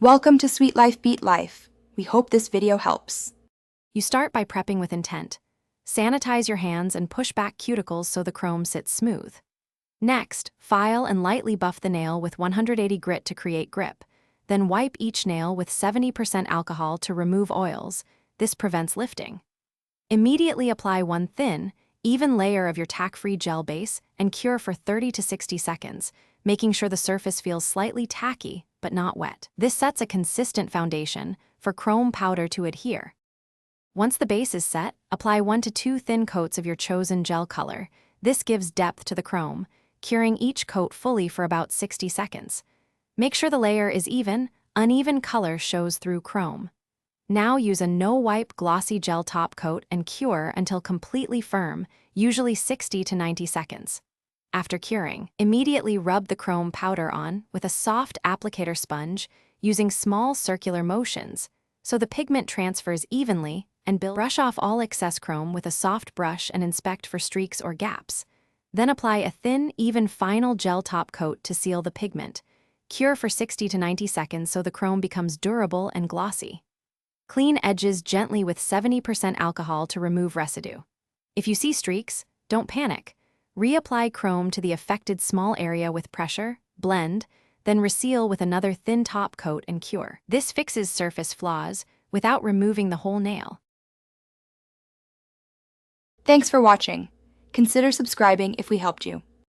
Welcome to Sweet Life Beat Life. We hope this video helps. You start by prepping with intent. Sanitize your hands and push back cuticles so the chrome sits smooth. Next, file and lightly buff the nail with 180 grit to create grip. Then wipe each nail with 70% alcohol to remove oils. This prevents lifting. Immediately apply one thin, even layer of your tack-free gel base and cure for 30 to 60 seconds, making sure the surface feels slightly tacky but not wet. This sets a consistent foundation for chrome powder to adhere. Once the base is set, apply 1 to 2 thin coats of your chosen gel color. This gives depth to the chrome, curing each coat fully for about 60 seconds. Make sure the layer is even. Uneven color shows through chrome. Now use a no-wipe glossy gel top coat and cure until completely firm, usually 60 to 90 seconds. After curing, immediately rub the chrome powder on with a soft applicator sponge using small circular motions so the pigment transfers evenly and brush off all excess chrome with a soft brush and inspect for streaks or gaps. Then apply a thin, even final gel top coat to seal the pigment. Cure for 60 to 90 seconds so the chrome becomes durable and glossy. Clean edges gently with 70% alcohol to remove residue. If you see streaks, don't panic. Reapply chrome to the affected small area with pressure, blend, then reseal with another thin top coat and cure. This fixes surface flaws without removing the whole nail. Thanks for watching. Consider subscribing if we helped you.